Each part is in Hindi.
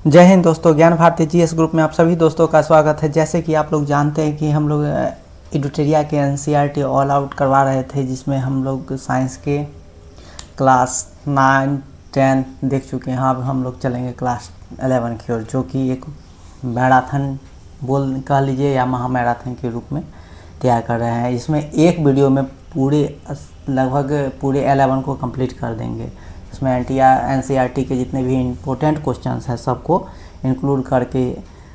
जय हिंद दोस्तों, ज्ञान भारती जीएस ग्रुप में आप सभी दोस्तों का स्वागत है। जैसे कि आप लोग जानते हैं कि हम लोग एडुटेरिया के एनसीईआरटी ऑल आउट करवा रहे थे, जिसमें हम लोग साइंस के क्लास 9, 10 देख चुके हैं। अब हम लोग चलेंगे क्लास 11 की ओर, जो कि एक मैराथन बोल कह लीजिए या महामैराथन के रूप में तैयार कर रहे हैं। इसमें एक वीडियो में लगभग पूरे 11 को कंप्लीट कर देंगे। इसमें एनसीईआरटी के जितने भी इम्पोर्टेंट क्वेश्चंस हैं सबको इंक्लूड करके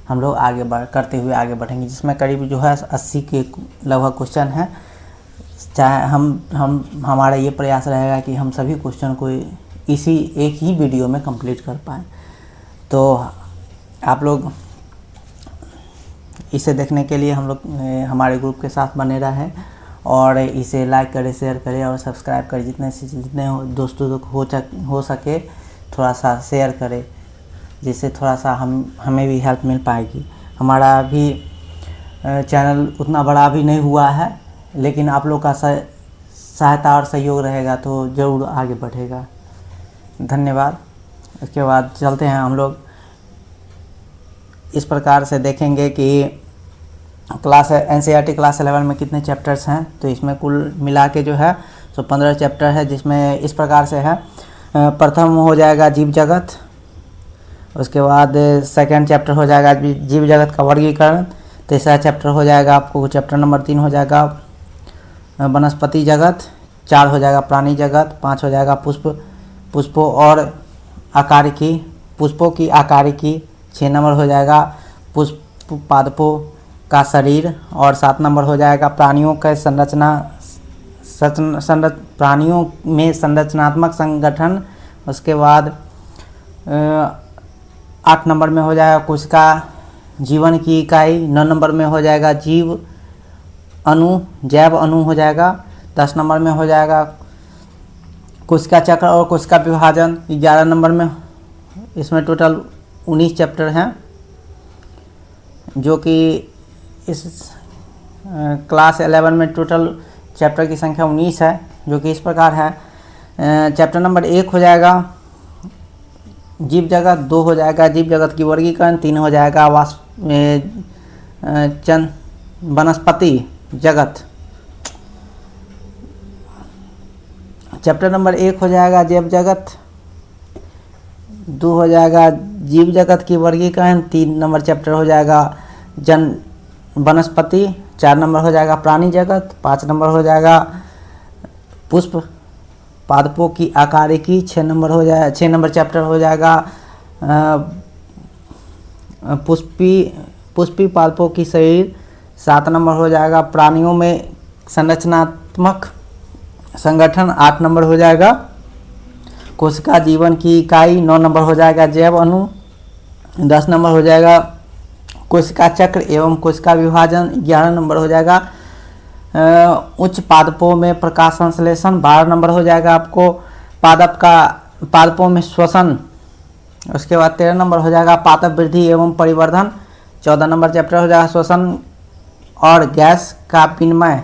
हम लोग करते हुए आगे बढ़ेंगे, जिसमें करीब जो है 80 के लगभग क्वेश्चन हैं। चाहे हमारा ये प्रयास रहेगा कि हम सभी क्वेश्चन को इसी एक ही वीडियो में कंप्लीट कर पाएँ। तो आप लोग इसे देखने के लिए हम लोग हमारे ग्रुप के साथ बने रहें और इसे लाइक करें, शेयर करें और सब्सक्राइब करें। जितने दोस्तों तक हो सके थोड़ा सा शेयर करें, जिससे थोड़ा सा हमें भी हेल्प मिल पाएगी। हमारा भी चैनल उतना बड़ा भी नहीं हुआ है, लेकिन आप लोग का सहायता और सहयोग रहेगा तो ज़रूर आगे बढ़ेगा। धन्यवाद। इसके बाद चलते हैं हम लोग इस प्रकार से देखेंगे कि क्लास एनसीईआरटी क्लास 11 में कितने चैप्टर्स हैं। तो इसमें कुल मिला के जो है 15 चैप्टर है, जिसमें इस प्रकार से है। प्रथम हो जाएगा जीव जगत, उसके बाद सेकंड चैप्टर हो जाएगा जीव जगत का वर्गीकरण। तीसरा चैप्टर हो जाएगा आपको चैप्टर नंबर 3 हो जाएगा वनस्पति जगत। 4 हो जाएगा प्राणी जगत। 5 हो जाएगा पुष्पों और आकारिकी, पुष्पों की आकारिकी। 6 नंबर हो जाएगा पुष्प पादपों का शरीर और 7 नंबर हो जाएगा प्राणियों का प्राणियों में संरचनात्मक संगठन। उसके बाद 8 नंबर में हो जाएगा कोशिका जीवन की इकाई। 9 नंबर में हो जाएगा जैव अणु हो जाएगा। 10 नंबर में हो जाएगा कोशिका चक्र और कोशिका विभाजन। 11 नंबर में इसमें टोटल 19 चैप्टर हैं, जो कि इस क्लास 11 में टोटल चैप्टर की संख्या 19 है, जो कि इस प्रकार है। चैप्टर नंबर 1 हो जाएगा जीव जगत। 2 हो जाएगा जीव जगत की वर्गीकरण। 3 हो जाएगा वनस्पति जगत। चैप्टर नंबर 1 हो जाएगा जैव जगत। 2 हो जाएगा जीव जगत की वर्गीकरण। 3 नंबर चैप्टर हो जाएगा वनस्पति। 4 नंबर हो जाएगा प्राणी जगत। 5 नंबर हो जाएगा पुष्प पादपों की आकारिकी। 6 नंबर चैप्टर हो जाएगा पुष्पी पादपों की शरीर। 7 नंबर हो जाएगा प्राणियों में संरचनात्मक संगठन। 8 नंबर हो जाएगा कोशिका जीवन की इकाई। 9 नंबर हो जाएगा जैव अणु। 10 नंबर हो जाएगा कोशिका चक्र एवं कोशिका विभाजन। 11 नंबर हो जाएगा उच्च पादपों में प्रकाश संश्लेषण। 12 नंबर हो जाएगा आपको पादपों में श्वसन। उसके बाद 13 नंबर हो जाएगा पादप वृद्धि एवं परिवर्धन। 14 नंबर चैप्टर हो जाएगा श्वसन और गैस का विनिमय।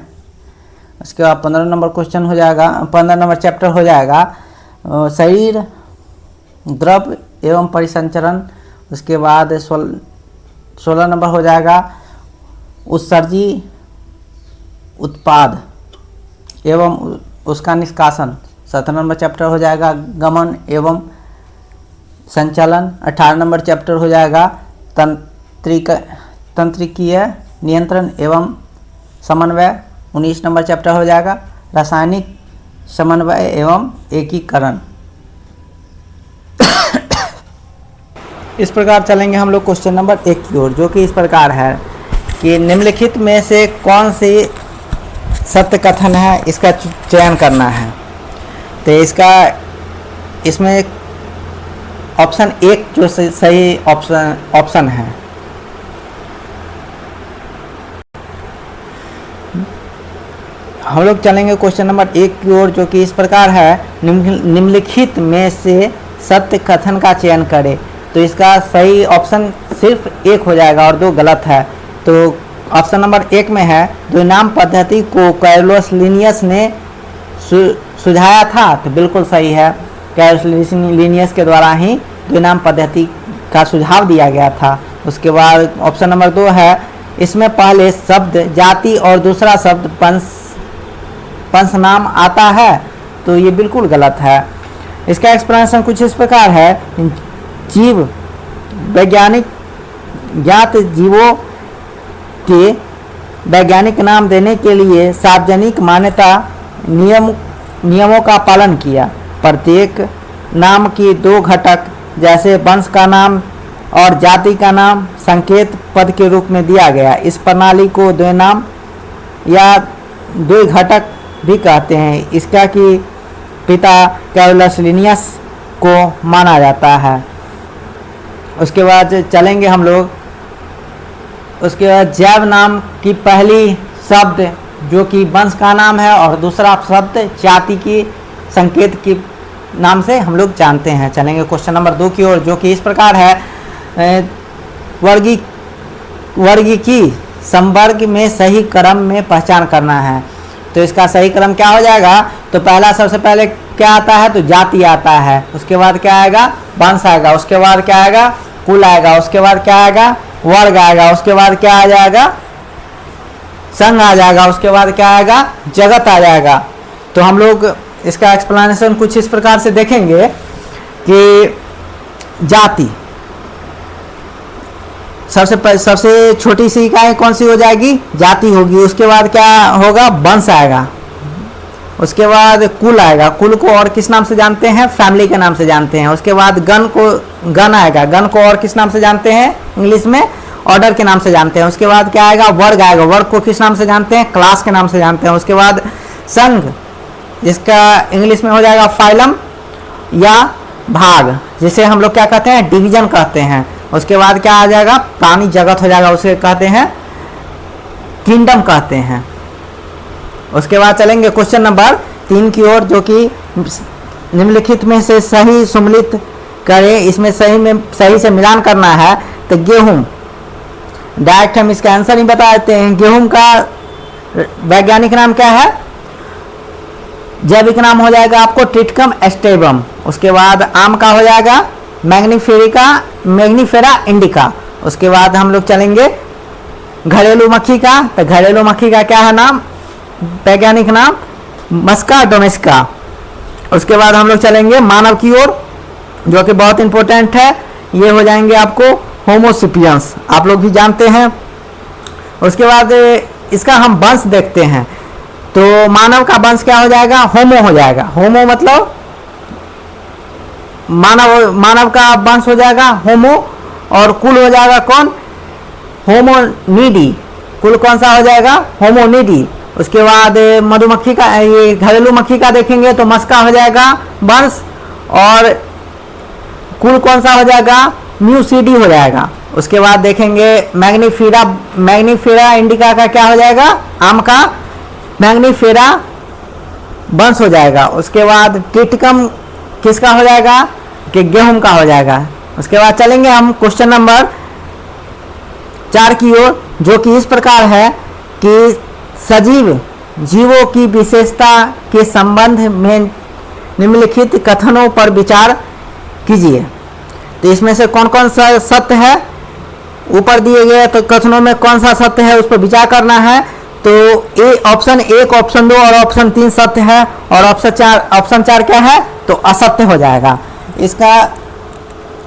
उसके बाद 15 नंबर चैप्टर हो जाएगा शरीर द्रव एवं परिसंचरण। उसके बाद 16 नंबर हो जाएगा उत्सर्जी उत्पाद एवं उसका निष्कासन। 17 नंबर चैप्टर हो जाएगा गमन एवं संचालन। 18 नंबर चैप्टर हो जाएगा तंत्रिकीय नियंत्रण एवं समन्वय। 19 नंबर चैप्टर हो जाएगा रासायनिक समन्वय एवं एकीकरण। इस प्रकार चलेंगे हम लोग क्वेश्चन नंबर 1 की ओर, जो कि इस प्रकार है कि निम्नलिखित में से कौन सी सत्य कथन है, इसका चयन करना है। तो इसमें ऑप्शन 1 जो सही ऑप्शन है। हम लोग चलेंगे क्वेश्चन नंबर 1 की ओर, जो कि इस प्रकार है। निम्नलिखित में से सत्य कथन का चयन करें। तो इसका सही ऑप्शन सिर्फ 1 हो जाएगा और 2 गलत है। तो ऑप्शन नंबर 1 में है द्विनाम पद्धति को कैरोलस लिनियस ने सुझाया था। तो बिल्कुल सही है, कैरोलस लिनियस के द्वारा ही द्विनाम पद्धति का सुझाव दिया गया था। उसके बाद ऑप्शन नंबर 2 है, इसमें पहले शब्द जाति और दूसरा शब्द पंच नाम आता है, तो ये बिल्कुल गलत है। इसका एक्सप्लेनेशन कुछ इस प्रकार है, जीव वैज्ञानिक ज्ञात जीवों के वैज्ञानिक नाम देने के लिए सार्वजनिक मान्यता नियमों का पालन किया। प्रत्येक नाम की 2 घटक जैसे वंश का नाम और जाति का नाम संकेत पद के रूप में दिया गया। इस प्रणाली को द्विनाम या 2 घटक भी कहते हैं। इसका कि पिता कैरोलस लिनियस को माना जाता है। उसके बाद चलेंगे हम लोग, उसके बाद जैव नाम की पहली शब्द जो कि वंश का नाम है और दूसरा शब्द जाति की संकेत के नाम से हम लोग जानते हैं। चलेंगे क्वेश्चन नंबर 2 की ओर, जो कि इस प्रकार है, वर्गी की संवर्ग में सही क्रम में पहचान करना है। तो इसका सही क्रम क्या हो जाएगा, तो पहला सबसे पहले क्या आता है, तो जाति आता है। उसके बाद क्या आएगा, वंश आएगा। उसके बाद क्या आएगा, कुल आएगा। उसके बाद क्या आएगा, वर्ग आएगा। उसके बाद क्या आ जाएगा, संघ आ जाएगा। उसके बाद क्या आएगा, जगत आ जाएगा। तो हम लोग इसका एक्सप्लेनेशन कुछ इस प्रकार से देखेंगे कि जाति सबसे छोटी सी इकाई कौन सी हो जाएगी, जाति होगी। उसके बाद क्या होगा, वंश आएगा। उसके बाद कुल आएगा। कुल को और किस नाम से जानते हैं, फैमिली के नाम से जानते हैं। उसके बाद गण आएगा। गण को और किस नाम से जानते हैं, इंग्लिश में ऑर्डर के नाम से जानते हैं। उसके बाद क्या आएगा, वर्ग आएगा। वर्ग को किस नाम से जानते हैं, क्लास के नाम से जानते हैं। उसके बाद संघ, जिसका इंग्लिश में हो जाएगा फाइलम या भाग, जिसे हम लोग क्या कहते हैं, डिवीजन कहते हैं। उसके बाद क्या आ जाएगा, प्राणी जगत हो जाएगा, उसे कहते हैं किंगडम कहते हैं। उसके बाद चलेंगे क्वेश्चन नंबर 3 की ओर, जो कि निम्नलिखित में से सही सम्मिलित करें। इसमें सही से मिलान करना है। तो गेहूं, डायरेक्ट हम इसका आंसर ही बता देते हैं। गेहूं का वैज्ञानिक नाम क्या है, जैविक नाम हो जाएगा आपको ट्रिटिकम एस्टेबम। उसके बाद आम का हो जाएगा मैग्नीफेरा इंडिका। उसके बाद हम लोग चलेंगे घरेलू मक्खी का। तो घरेलू मक्खी का क्या है नाम, वैज्ञानिक नाम मस्का डोमेस्का। उसके बाद हम लोग चलेंगे मानव की ओर, जो कि बहुत इंपॉर्टेंट है। ये हो जाएंगे आपको होमोसिपियंस, आप लोग भी जानते हैं। उसके बाद इसका हम वंश देखते हैं। तो मानव का वंश क्या हो जाएगा, होमो हो जाएगा। होमो मतलब मानव का वंश हो जाएगा होमो। और कुल हो जाएगा कौन, होमोनिडी। कुल कौन सा हो जाएगा, होमोनिडी। उसके बाद मधुमक्खी का, ये घरेलू मक्खी का देखेंगे तो मस्का हो जाएगा वंश, और कुल कौन सा हो जाएगा, म्यूसीडी हो जाएगा। उसके बाद देखेंगे मैग्नीफेरा इंडिका का क्या हो जाएगा, आम का मैग्नीफेरा वंश हो जाएगा। उसके बाद ट्रिटिकम किसका हो जाएगा, कि गेहूं का हो जाएगा। उसके बाद चलेंगे हम क्वेश्चन नंबर 4 की ओर, जो कि इस प्रकार है कि सजीव जीवों की विशेषता के संबंध में निम्नलिखित कथनों पर विचार कीजिए। तो इसमें से कौन कौन सा सत्य है, ऊपर दिए गए तो कथनों में कौन सा सत्य है उस पर विचार करना है। तो ऑप्शन 1, ऑप्शन 2 और ऑप्शन 3 सत्य है, और ऑप्शन 4 क्या है, तो असत्य हो जाएगा।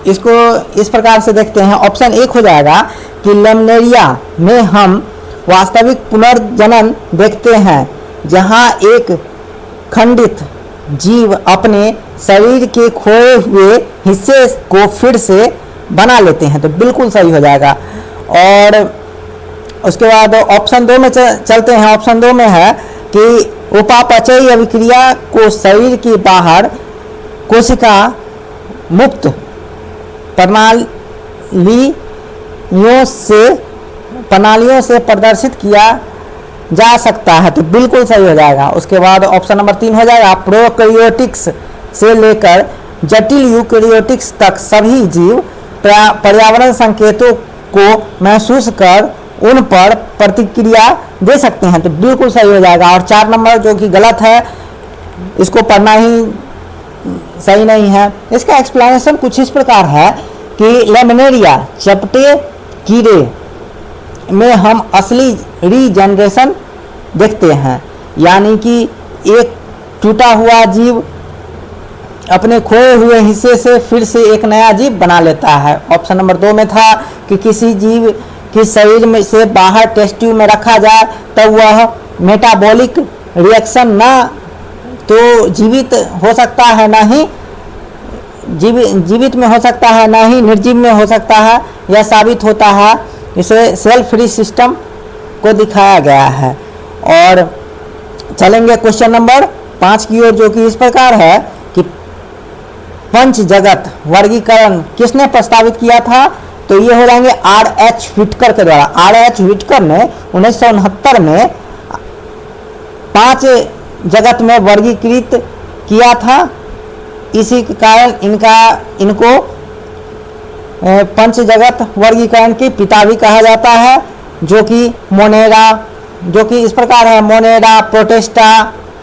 इसको इस प्रकार से देखते हैं। ऑप्शन 1 हो जाएगा कि लेमनेरिया में हम वास्तविक पुनर्जनन देखते हैं, जहां एक खंडित जीव अपने शरीर के खोए हुए हिस्से को फिर से बना लेते हैं। तो बिल्कुल सही हो जाएगा। और उसके बाद ऑप्शन 2 में चलते हैं। ऑप्शन 2 में है कि उपापचयी अभिक्रिया को शरीर के बाहर कोशिका मुक्त प्रणालियों से प्रदर्शित किया जा सकता है। तो बिल्कुल सही हो जाएगा। उसके बाद ऑप्शन नंबर 3 हो जाएगा, प्रोकैरियोटिक्स से लेकर जटिल यूकैरियोटिक्स तक सभी जीव पर्यावरण संकेतों को महसूस कर उन पर प्रतिक्रिया दे सकते हैं। तो बिल्कुल सही हो जाएगा। और 4 नंबर जो कि गलत है, इसको पढ़ना ही सही नहीं है। इसका एक्सप्लेनेशन कुछ इस प्रकार है कि लेमिनेरिया चपटे कीड़े में हम असली रीजनरेशन देखते हैं, यानी कि एक टूटा हुआ जीव अपने खोए हुए हिस्से से फिर से एक नया जीव बना लेता है। ऑप्शन नंबर 2 में था कि किसी जीव के शरीर में से बाहर टेस्ट ट्यूब में रखा जाए तब वह मेटाबॉलिक रिएक्शन ना तो जीवित हो सकता है, ना ही जीवित में हो सकता है, ना ही निर्जीव में हो सकता है। यह साबित होता है, इसे सेल फ्री सिस्टम को दिखाया गया है। और चलेंगे क्वेश्चन नंबर 5 की ओर, जो कि इस प्रकार है कि पंच जगत वर्गीकरण किसने प्रस्तावित किया था? तो ये हो जाएंगे R.H. व्हिटकर के द्वारा। R.H. व्हिटकर ने 1969 में 5 जगत में वर्गीकृत किया था। इसी के कारण इनको पंच जगत वर्गीकरण के पिता भी कहा जाता है, जो कि इस प्रकार है: मोनेरा, प्रोटिस्टा,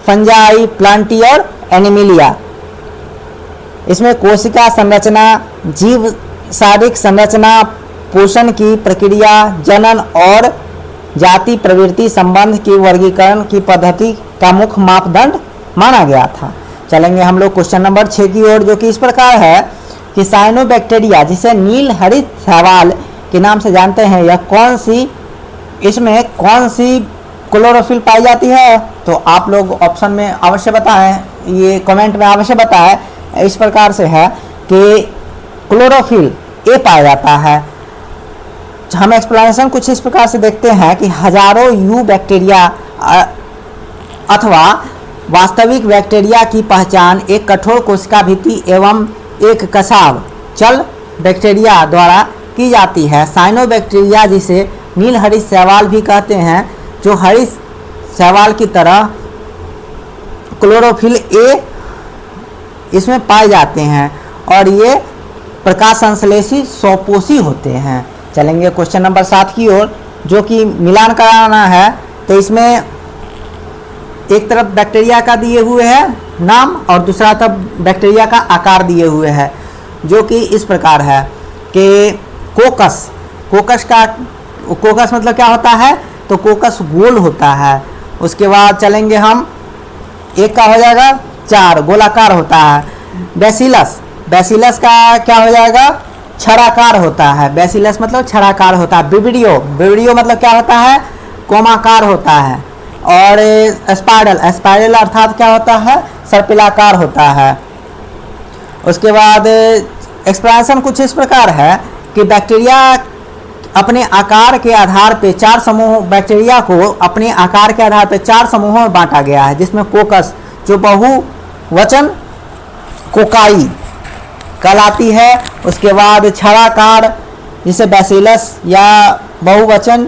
फंजाई, प्लांटी और एनिमिलिया। इसमें कोशिका संरचना, जीव शारीरिक संरचना, पोषण की प्रक्रिया, जनन और जाति प्रवृत्ति संबंध की वर्गीकरण की पद्धति का मुख्य मापदंड माना गया था। चलेंगे हम लोग क्वेश्चन नंबर 6 की ओर, जो कि इस प्रकार है कि साइनोबैक्टीरिया, जिसे नील हरित शैवाल के नाम से जानते हैं, यह इसमें कौन सी क्लोरोफिल पाई जाती है? तो आप लोग ऑप्शन में अवश्य बताएं, ये कमेंट में अवश्य बताएं। इस प्रकार से है कि क्लोरोफिल ए पाया जाता है। हम एक्सप्लेनेशन कुछ इस प्रकार से देखते हैं कि हजारों यू बैक्टीरिया अथवा वास्तविक बैक्टीरिया की पहचान एक कठोर कोशिका भित्ति एवं एक कसाव चल बैक्टीरिया द्वारा की जाती है। साइनोबैक्टीरिया, जिसे नील हरित शैवाल भी कहते हैं, जो हरित शैवाल की तरह क्लोरोफिल ए इसमें पाए जाते हैं और ये प्रकाश संश्लेषी स्वपोषी होते हैं। चलेंगे क्वेश्चन नंबर 7 की ओर, जो कि मिलान कराना है। तो इसमें एक तरफ बैक्टीरिया का दिए हुए है नाम और दूसरा तरफ बैक्टीरिया का आकार दिए हुए है, जो कि इस प्रकार है कि कोकस मतलब क्या होता है? तो कोकस गोल होता है। उसके बाद चलेंगे हम, एक का हो जाएगा 4, गोलाकार होता है। बैसिलस का क्या हो जाएगा? छड़ाकार होता है। बैसिलस मतलब छड़ाकार होता है। विब्रियो मतलब क्या होता है? कोमाकार होता है। और स्पाइरल अर्थात क्या होता है? सर्पिलाकार होता है। उसके बाद एक्सप्लेनेशन कुछ इस प्रकार है कि बैक्टीरिया अपने आकार के आधार पे 4 समूह, बैक्टीरिया को अपने आकार के आधार पे 4 समूहों में बांटा गया है, जिसमें कोकस, जो बहुवचन कोकाई कहलाती है। उसके बाद छड़ाकार, जिसे बैसिलस या बहुवचन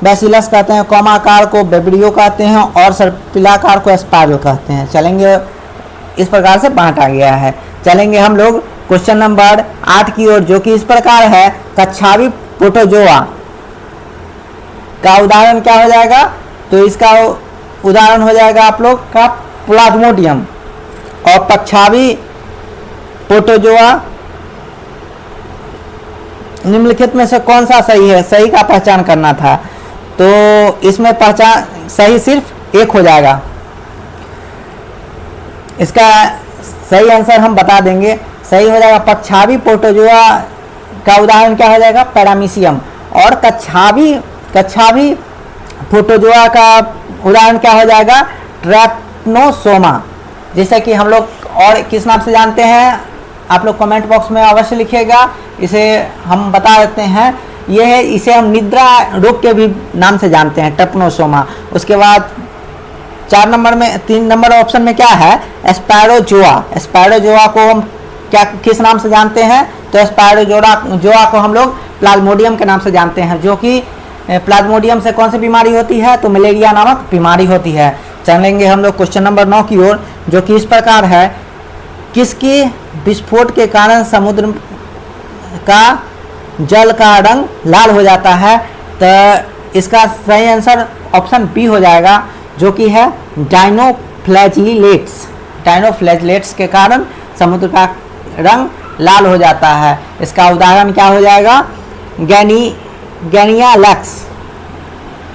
बैसिलस कहते हैं, कोमाकार को विब्रियो कहते हैं और सर्पिलाकार को स्पाइरल कहते हैं। चलेंगे, इस प्रकार से बांटा गया है। चलेंगे हम लोग क्वेश्चन नंबर 8 की ओर, जो कि इस प्रकार है: कच्छावी प्रोटोजोआ का उदाहरण क्या हो जाएगा? तो इसका उदाहरण हो जाएगा आप लोग का प्लाज्मोडियम। और कच्छावी प्रोटोजोआ निम्नलिखित में से कौन सा सही है? सही का पहचान करना था, तो इसमें पहचान सही सिर्फ एक हो जाएगा। इसका सही आंसर हम बता देंगे, सही हो जाएगा कच्छावी प्रोटोजोआ का उदाहरण क्या हो जाएगा? पैरामीशियम। और कच्छावी प्रोटोजोआ का उदाहरण क्या हो जाएगा? ट्रैप्नोसोमा। जैसे कि हम लोग और किस नाम से जानते हैं, आप लोग कमेंट बॉक्स में अवश्य लिखिएगा, इसे हम बता देते हैं। ये है, इसे हम निद्रा रोग के भी नाम से जानते हैं, ट्रैप्नोसोमा। उसके बाद 3 नंबर ऑप्शन में क्या है? स्पायरोजोआ को हम किस नाम से जानते हैं? तो स्पायरोजोआ को हम लोग प्लाज्मोडियम के नाम से जानते हैं, जो कि प्लाज्मोडियम से कौन सी बीमारी होती है? तो मलेरिया नामक बीमारी होती है। चलेंगे हम लोग क्वेश्चन नंबर 9 की ओर, जो कि इस प्रकार है: किसके विस्फोट के कारण समुद्र का जल का रंग लाल हो जाता है? तो इसका सही आंसर ऑप्शन बी हो जाएगा, जो कि है डायनोफ्लैजिलेट्स के कारण समुद्र का रंग लाल हो जाता है। इसका उदाहरण क्या हो जाएगा? गैनिया लैक्स,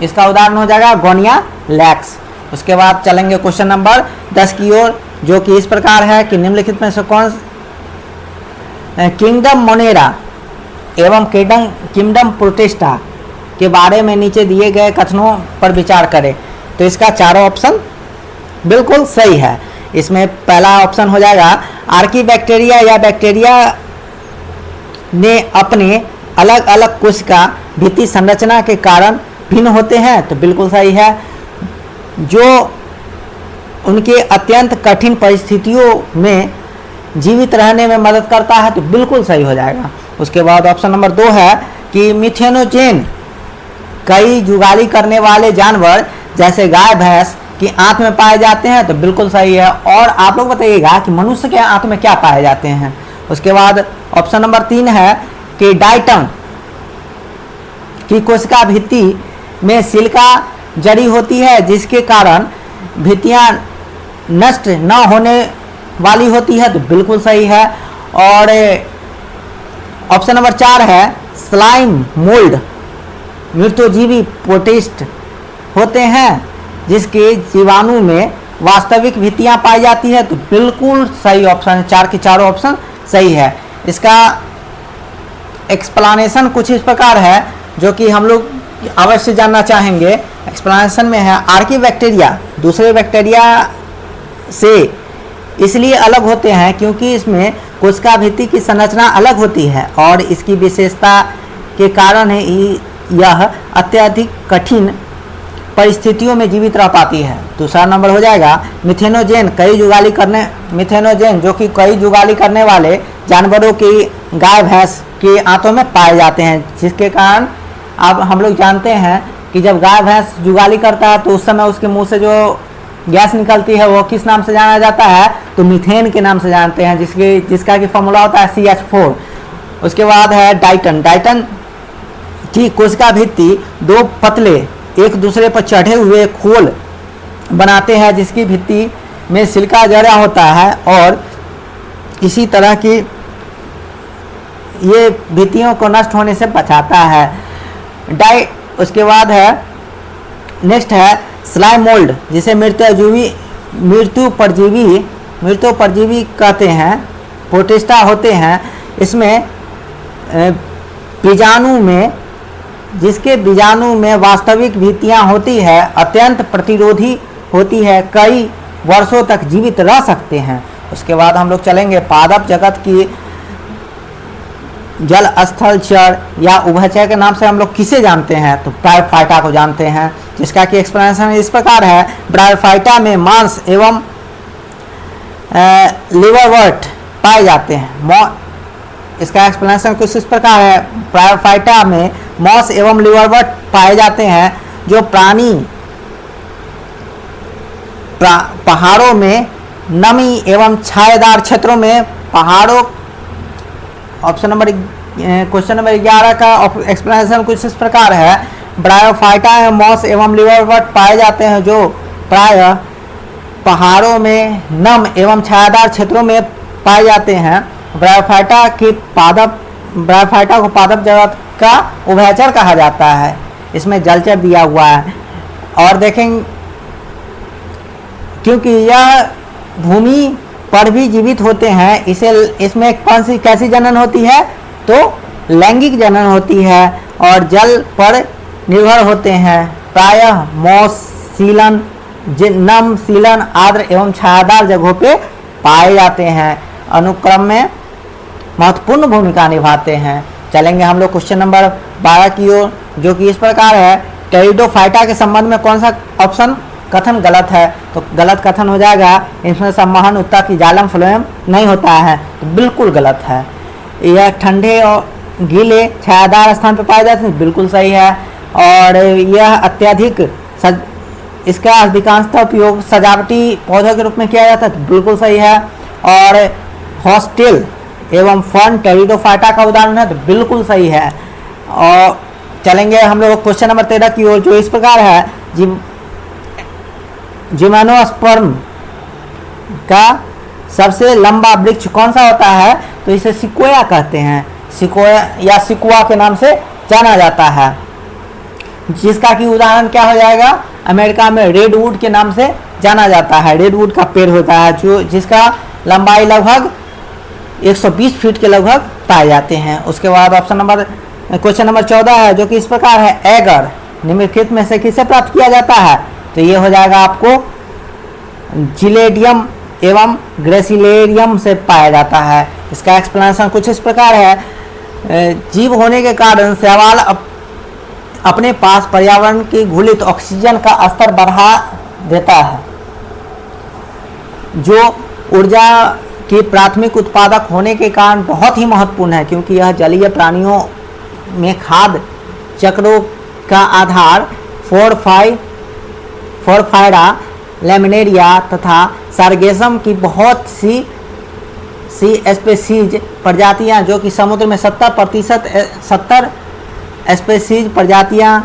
इसका उदाहरण हो जाएगा गोनिया लैक्स। उसके बाद चलेंगे क्वेश्चन नंबर 10 की ओर, जो कि इस प्रकार है कि निम्नलिखित में से कौन किंगडम मोनेरा एवं किंगडम प्रोटेस्टा के बारे में नीचे दिए गए कथनों पर विचार करें। तो इसका चारों ऑप्शन बिल्कुल सही है। इसमें पहला ऑप्शन हो जाएगा आर्कीबैक्टीरिया या बैक्टीरिया ने अपने अलग अलग कोशिका भित्ति संरचना के कारण भिन्न होते हैं, तो बिल्कुल सही है। जो उनके अत्यंत कठिन परिस्थितियों में जीवित रहने में मदद करता है, तो बिल्कुल सही हो जाएगा। उसके बाद ऑप्शन नंबर 2 है कि मिथेनोजेन कई जुगाली करने वाले जानवर जैसे गाय भैंस की आंत में पाए जाते हैं, तो बिल्कुल सही है। और आप लोग बताइएगा कि मनुष्य के आंत में क्या पाए जाते हैं। उसके बाद ऑप्शन नंबर 3 है कि डाइटम की कोशिका भित्ति में सिलिका जड़ी होती है, जिसके कारण भित्तियां नष्ट न होने वाली होती है, तो बिल्कुल सही है। और ऑप्शन नंबर 4 है स्लाइम मोल्ड मृत्युजीवी प्रोटिस्ट होते हैं, जिसके जीवाणु में वास्तविक भित्तियां पाई जाती है, तो बिल्कुल सही ऑप्शन है। 4 के चारों ऑप्शन सही है। इसका एक्सप्लेनेशन कुछ इस प्रकार है, जो कि हम लोग अवश्य जानना चाहेंगे। एक्सप्लेनेशन में है आर्कीबैक्टीरिया दूसरे बैक्टीरिया से इसलिए अलग होते हैं क्योंकि इसमें कोशिका भित्ति की संरचना अलग होती है और इसकी विशेषता के कारण यह अत्यधिक कठिन परिस्थितियों में जीवित रह पाती है। दूसरा नंबर हो जाएगा मिथेनोजेन जो कि कई जुगाली करने वाले जानवरों की गाय भैंस के आंतों में पाए जाते हैं, जिसके कारण अब हम लोग जानते हैं कि जब गाय भैंस जुगाली करता है तो उस समय उसके मुंह से जो गैस निकलती है वो किस नाम से जाना जाता है? तो मीथेन के नाम से जानते हैं, जिसका कि फॉर्मूला होता है CH4। उसके बाद है डाइटन की कोशिका भित्ति 2 पतले एक दूसरे पर चढ़े हुए खोल बनाते हैं, जिसकी भित्ति में सिलिका जड़ा होता है और इसी तरह की ये भित्तियों को नष्ट होने से बचाता है। उसके बाद है नेक्स्ट है स्लाइम मोल्ड, जिसे मृत्यु परजीवी कहते हैं, प्रोटिस्टा होते हैं। इसमें जिसके बीजाणु में वास्तविक भित्तियां होती है, अत्यंत प्रतिरोधी होती है, कई वर्षों तक जीवित रह सकते हैं। उसके बाद हम लोग चलेंगे पादप जगत की जल स्थल चर या उभयचर के नाम से हम लोग किसे जानते हैं? तो ब्रायोफाइटा को जानते हैं, जिसका कि एक्सप्लेनेशन इस प्रकार है। ब्रायोफाइटा में मांस एवं लिवरवर्ट पाए जाते हैं। इसका एक्सप्लेनेशन कुछ इस प्रकार है। ब्रायोफाइटा में मांस एवं लिवरवर्ट पाए जाते हैं, जो प्राणी पहाड़ों में नमी एवं छायादार क्षेत्रों में पहाड़ों क्वेश्चन नंबर 11 का एक्सप्लेनेशन कुछ इस प्रकार है। ब्रायोफाइटा में मांस एवं लिवरवर्ट पाए जाते हैं, जो प्रायः पहाड़ों में नम एवं छायादार क्षेत्रों में पाए जाते हैं। ब्रायोफाइटा को पादप जगत का उभयचर कहा जाता है। इसमें जलचर दिया हुआ है और देखेंगे क्योंकि यह भूमि पर भी जीवित होते हैं, इसमें कैसी जनन होती है? तो लैंगिक जनन होती है और जल पर निर्भर होते हैं। प्रायः मौस सीलन, नम सीलन, आर्द्र एवं छायादार जगहों पे पाए जाते हैं। अनुक्रम में महत्वपूर्ण भूमिका निभाते हैं। चलेंगे हम लोग क्वेश्चन नंबर 12 की ओर, जो कि इस प्रकार है। टेरिडोफाइटा के संबंध में कौन सा ऑप्शन कथन गलत है? तो गलत कथन हो जाएगा इसमें संवहन उत्ता की जालम फ्लोएम नहीं होता है, तो बिल्कुल गलत है। यह ठंडे और गीले छायादार स्थान पर पाए जाते हैं, बिल्कुल सही है। और यह अत्यधिक इसका अधिकांशतः उपयोग सजावटी पौधों के रूप में किया जाता है, तो बिल्कुल सही है। और हॉस्टेल एवं फर्न टेरिडोफाइटा का उदाहरण है, तो बिल्कुल सही है। और चलेंगे हम लोग क्वेश्चन नंबर 13 की ओर, जो इस प्रकार है। जिम्नोस्पर्म का सबसे लंबा वृक्ष कौन सा होता है? तो इसे सिक्वोया कहते हैं, सिक्वोया या सिकुआ के नाम से जाना जाता है, जिसका कि उदाहरण क्या हो जाएगा? अमेरिका में रेडवुड के नाम से जाना जाता है। रेडवुड का पेड़ होता है जो जिसका लंबाई लगभग 120 फीट के लगभग पाए जाते हैं। उसके बाद क्वेश्चन नंबर 14 है जो कि इस प्रकार है, एगर निम्नलिखित में से किसे प्राप्त किया जाता है? तो ये हो जाएगा आपको जिलेडियम एवं ग्रेसिलेरियम से पाया जाता है। इसका एक्सप्लेनेशन कुछ इस प्रकार है, जीव होने के कारण शैवाल अपने पास पर्यावरण की घुलित ऑक्सीजन का स्तर बढ़ा देता है, जो ऊर्जा की प्राथमिक उत्पादक होने के कारण बहुत ही महत्वपूर्ण है, क्योंकि यह जलीय प्राणियों में खाद्य चक्रों का आधार फोरफाइरा, लैमिनेरिया तथा सार्गेसम की बहुत सी स्पेसीज प्रजातियां, जो कि समुद्र में 70 स्पेसीज प्रजातियां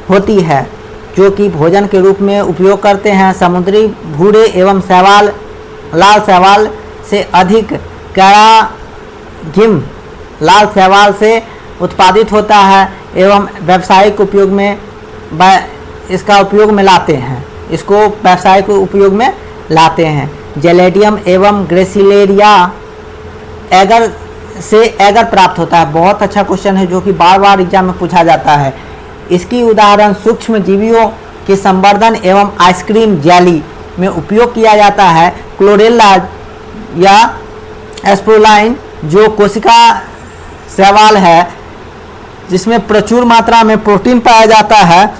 होती है, जो कि भोजन के रूप में उपयोग करते हैं। समुद्री भूरे एवं शैवाल लाल शैवाल से अधिक कैरागिम लाल शैवाल से उत्पादित होता है एवं व्यावसायिक उपयोग में इसका उपयोग में लाते हैं, इसको व्यावसायिक उपयोग में लाते हैं। जेलेडियम एवं ग्रेसिलेरिया एगर से एगर प्राप्त होता है। बहुत अच्छा क्वेश्चन है जो कि बार बार एग्जाम में पूछा जाता है। इसकी उदाहरण सूक्ष्म जीवियों के संवर्धन एवं आइसक्रीम जेली में उपयोग किया जाता है। क्लोरेला या एस्प्रोलाइन जो कोशिका शैवाल है, जिसमें प्रचुर मात्रा में प्रोटीन पाया जाता है,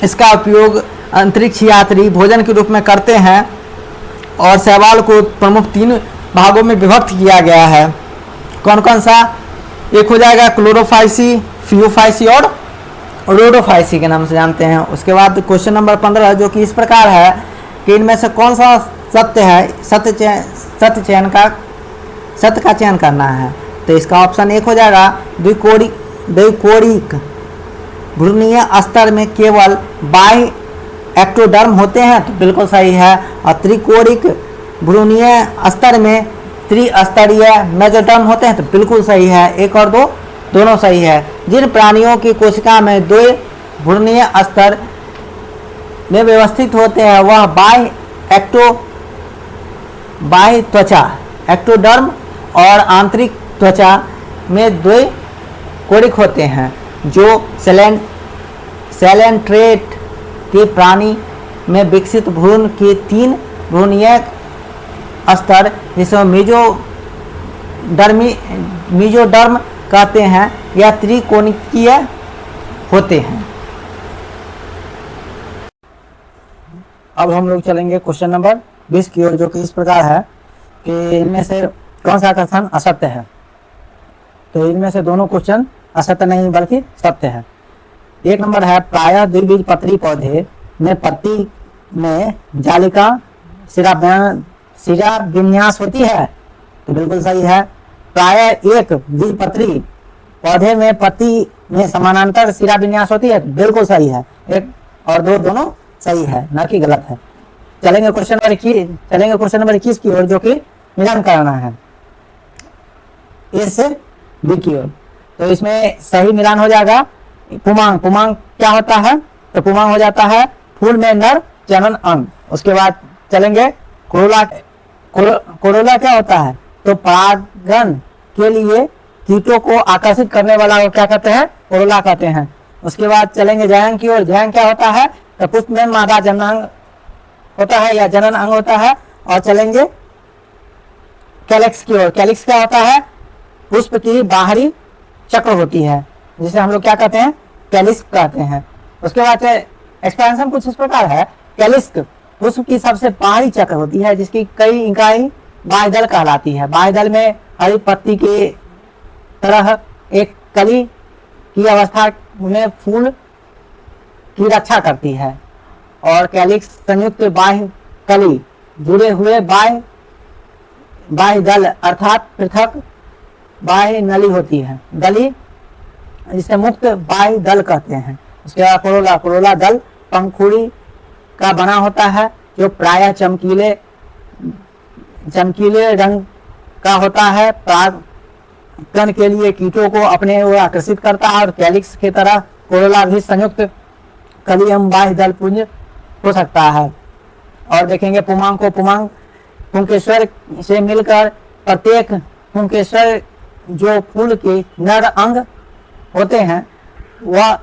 इसका उपयोग अंतरिक्ष यात्री भोजन के रूप में करते हैं और शैवाल को प्रमुख 3 भागों में विभक्त किया गया है। कौन कौन सा? एक हो जाएगा क्लोरोफाइसी, फियोफाइसी और रोडोफाइसी के नाम से जानते हैं। उसके बाद क्वेश्चन नंबर 15 जो कि इस प्रकार है कि इनमें से कौन सा सत्य है? सत्य का चयन करना है। तो इसका ऑप्शन 1 हो जाएगा, द्विकोणिक भ्रूणीय स्तर में केवल बाह्य एक्टोडर्म होते हैं, तो बिल्कुल सही है। और त्रिकोणिक भ्रूणीय स्तर में त्रिस्तरीय मेसोडर्म होते हैं, तो बिल्कुल सही है। 1 और 2 दोनों सही है। जिन प्राणियों की कोशिका में 2 भ्रूणीय स्तर में व्यवस्थित होते हैं वह बाह्य त्वचा एक्टोडर्म और आंतरिक त्वचा में 2 कोणिक होते हैं। जो सैलेंट्रेट के प्राणी में विकसित भ्रूण के 3 भ्रूणीय स्तर, जिसे मीजोडर्म कहते हैं, या त्रिकोणिकीय होते हैं। अब हम लोग चलेंगे क्वेश्चन नंबर 20 की ओर, जो कि इस प्रकार है कि इनमें से कौन सा कथन असत्य है? तो इनमें से दोनों क्वेश्चन असत्य नहीं बल्कि सत्य है। 1 नंबर है, प्रायः द्विबीजपत्री पौधे में पत्ती में जालिका शिरा विन्यास होती है, तो बिल्कुल सही है। प्रायः एक बीजपत्री पौधे में पत्ती में समानांतर शिरा विन्यास होती है, तो बिल्कुल सही है। 1 और 2 दोनों सही है, न कि गलत है। चलेंगे क्वेश्चन नंबर 21 की ओर, जो कि मिलान करना है ए से बी की ओर। तो इसमें सही मिलान हो जाएगा पुमांग क्या होता है? तो पुमांग हो जाता है फूल में नर जनन अंग। उसके बाद चलेंगे कोरोला क्या होता है? तो परागन के लिए कीटों को आकर्षित करने वाला को क्या कहते हैं? कोरोला कहते हैं। उसके बाद चलेंगे जयंग की ओर। जयंग क्या होता है? तो पुष्प में मादा जननांग होता है या जनन अंग होता है। और चलेंगे कैलिक्स की ओर। कैलिक्स क्या होता है? पुष्प की बाहरी चक्र होती है, जिसे हम लोग क्या कहते हैं? कैलिक्स कहते हैं। उसके बाद एक्सपेंशन कुछ इस प्रकार है, कैलिक्स पुष्प की सबसे बाहरी चक्र होती है, जिसकी कई इकाई बाह्यदल कहलाती है। बाह्यदल में हरी पत्ती के तरह एक कली की अवस्था में फूल की रक्षा करती है, और कैलिक्स संयुक्त बाह्य कली जुड़े हुए बाह्य दल अर्थात पृथक बाह्य नली होती है। दली जिसे मुक्त बाह्य दल कहते हैं। उसके बाद कोरोला दल पंखुड़ी का बना होता है, जो प्रायः चमकीले चमकीले रंग का होता है। परागकण के लिए कीटों को अपने ओर आकर्षित करता है और कैलिक्स की तरह कोरोला भी संयुक्त कली एवं बाह्य दल पुंज हो सकता है। और देखेंगे पुमांग को, पुमांग पुंकेश्वर से मिलकर प्रत्येक पुंकेश्वर जो फूल के नर अंग होते हैं वह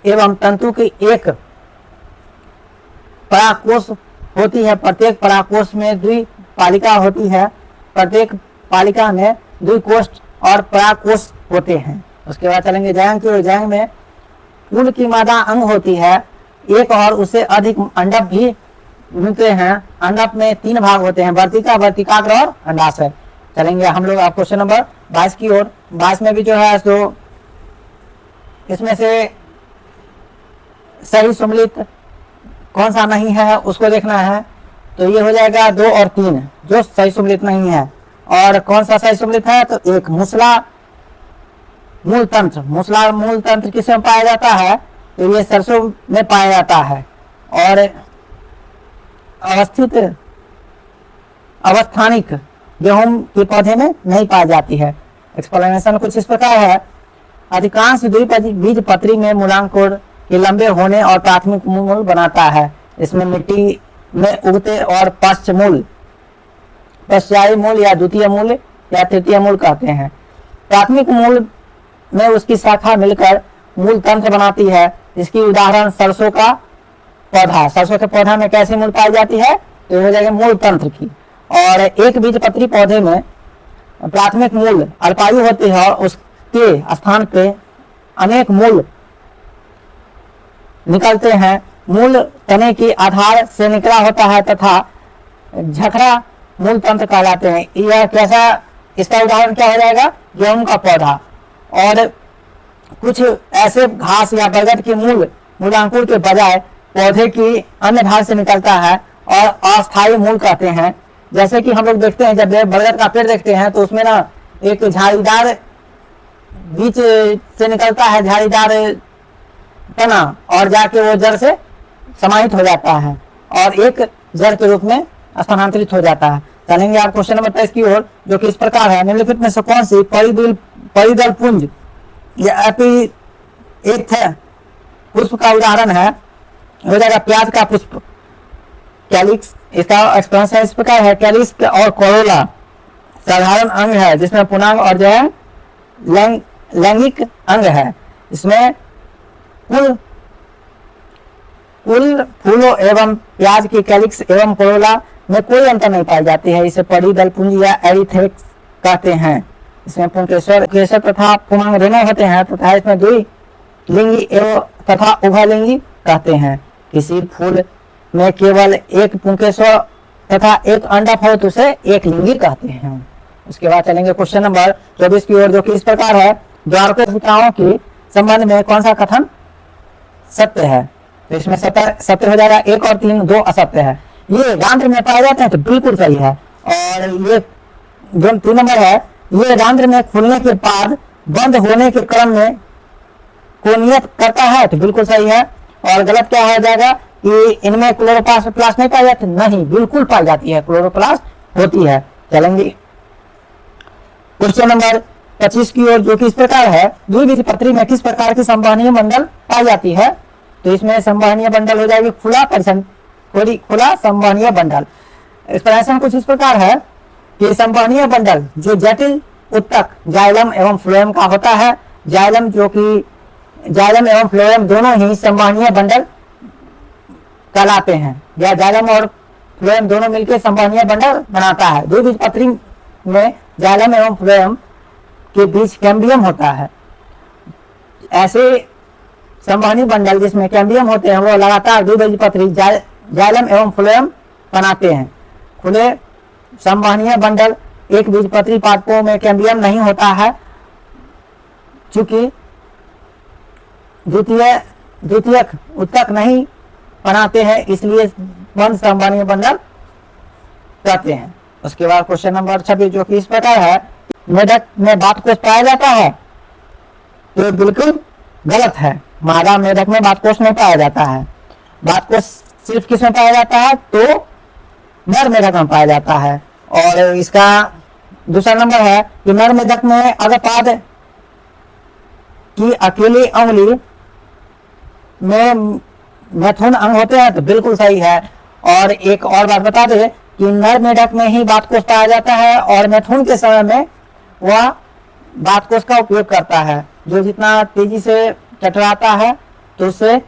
एवं तंतु की एक पराकोश होती है। प्रत्येक पराकोश में द्विपालिका होती है। प्रत्येक पालिका में द्विकोष और पराकोश होते हैं। उसके बाद चलेंगे जायंग की ओर। जायंग में फूल की मादा अंग होती है, एक और उससे अधिक अंडक भी मिलते हैं। अंडक में 3 भाग होते हैं, वर्तिका, वर्तिकाग्र और अंडाशय। चलेंगे हम लोग आप क्वेश्चन नंबर 22 की ओर। 22 में भी जो है तो इसमें से सही सम्मिलित कौन सा नहीं है उसको देखना है। तो ये हो जाएगा 2 और 3 जो सही सम्मिलित नहीं है। और कौन सा सही सम्मिलित है तो एक मूसला मूल तंत्र। मूसला मूल तंत्र किसमें पाया जाता है तो ये सरसों में पाया जाता है। और अवस्थानिक गेहूं के पौधे में नहीं पाई जाती है। एक्सप्लेनेशन कुछ इस प्रकार है। अधिकांश द्विबीज पत्री में मूलांकुर के लंबे होने और प्राथमिक मूल बनाता है। इसमें मिट्टी में उगते और पश्चाई मूल या द्वितीय मूल या तृतीय मूल कहते हैं। प्राथमिक मूल में उसकी शाखा मिलकर मूल तंत्र बनाती है। इसकी उदाहरण सरसों का पौधा। सरसों के पौधा में कैसी मूल पाई जाती है तो हो जाएगा मूल तंत्र की। और एक बीजपत्री पौधे में प्राथमिक मूल अल्पायु होती है और उसके स्थान पे अनेक मूल निकलते हैं। मूल तने के आधार से निकला होता है तथा झखरा मूल तंत्र कहलाते हैं। यह कैसा, इसका उदाहरण क्या हो जाएगा, गेहूं का पौधा। और कुछ ऐसे घास या बरगद के मूलांकुर के बजाय पौधे की अन्य भाग से निकलता है और अस्थायी मूल कहते हैं। जैसे कि हम लोग देखते हैं जब बरगद का पेड़ देखते हैं तो उसमें ना एक झाड़ीदार बीच से निकलता है, झाड़ीदार तना, और जाके वो जड़ से समाहित हो जाता है और एक जड़ के रूप में स्थानांतरित हो जाता है। चलेंगे आप क्वेश्चन नंबर 23 की ओर जो कि इस प्रकार है। निम्नलिखित में से कौन सी परिदल पुंज या एक पुष्प का उदाहरण है। हो जाएगा प्याज का पुष्प, कैलिक्स। इसका एक्सप्लेनेशन इस प्रकार है। कैलिक्स और कोरोला साधारण अंग है जिसमें पुनांग और जो है लैंगिक अंग है। इसमें कुल फूलों एवं प्याज की कैलिक्स एवं कोरोला में कोई अंतर नहीं पाई जाती है। इसे परिदल पुंज या एरिथेक्स कहते हैं। इसमें पुंकेश्वर तथा पुमांग दोनों होते हैं तथा इसमें द्विलिंगी एवं तथा उभयलिंगी कहते हैं। किसी फूल में केवल एक पुंकेश्वर तथा एक अंडक हो तो उसे एक लिंगी कहते हैं। उसके बाद चलेंगे क्वेश्चन नंबर 24 की ओर जो कि इस प्रकार है। द्वारकोपिताओं के संबंध में कौन सा कथन सत्य है तो इसमें सत्य हो जाएगा। 1 और 3 2 असत्य है। ये रंध्र में पाए जाते हैं तो बिल्कुल सही है। और ये जो 3 नंबर है, ये रंध्र में खुलने के बाद बंद होने के क्रम में कोनियत करता है तो बिल्कुल सही है। और गलत क्या हो जाएगा कि इनमें क्लोरोप्लास्ट नहीं पाई जाती, नहीं, बिल्कुल पाई जाती है, क्लोरोप्लास्ट होती है। चलेंगे क्वेश्चन नंबर 25 की ओर जो कि इस प्रकार है। द्विबीजपत्री में किस प्रकार की संवहनीय मंडल पाई जाती है तो इसमें संवहनीय बंडल हो जाएगी खुला संवहनीय बंडल। एक्सप्लेनेशन कुछ इस प्रकार है कि संवहनीय बंडल जो जटिल उत्तक जाइलम एवं फ्लोएम का होता है। जाइलम एवं फ्लोएम दोनों ही संवहनीय बंडल कहलाते हैं। या जाइलम और फ्लोएम दोनों मिलकर संवहनीय बंडल बनाता है। द्विबीजपत्री में जाइलम एवं फ्लोएम के बीच कैम्बियम होता है। ऐसे संवहनी बंडल जिसमें कैम्बियम होते हैं वो लगातार द्विबीजपत्री जाइलम एवं फ्लोएम बनाते हैं। खुले संवहनीय बंडल एक बीजपत्री पादपों में कैम्बियम नहीं होता है चूंकि द्वितीयक उत्तक नहीं बनाते हैं, इसलिए बंद संवहनीय बंडल कहते हैं। उसके बाद क्वेश्चन नंबर 26 जो कि इस प्रकार है। मेढक में बातकोष पाया जाता है तो बिल्कुल गलत है। मादा मेढक में बातकोष नहीं पाया जाता है। बातकोष सिर्फ किस में पाया जाता है तो नर मेढक में पाया जाता है। और इसका दूसरा नंबर है कि नर मेढक में अगर पाद की अकेली उंगली में मैथुन अंग होते हैं तो बिल्कुल सही है। और एक और बात बता दे कि नर मेढक में ही बातकोष पाया जाता है और मैथुन के समय में वह बातकोष का उपयोग करता है। जो जितना तेजी से टकराता है तो उससे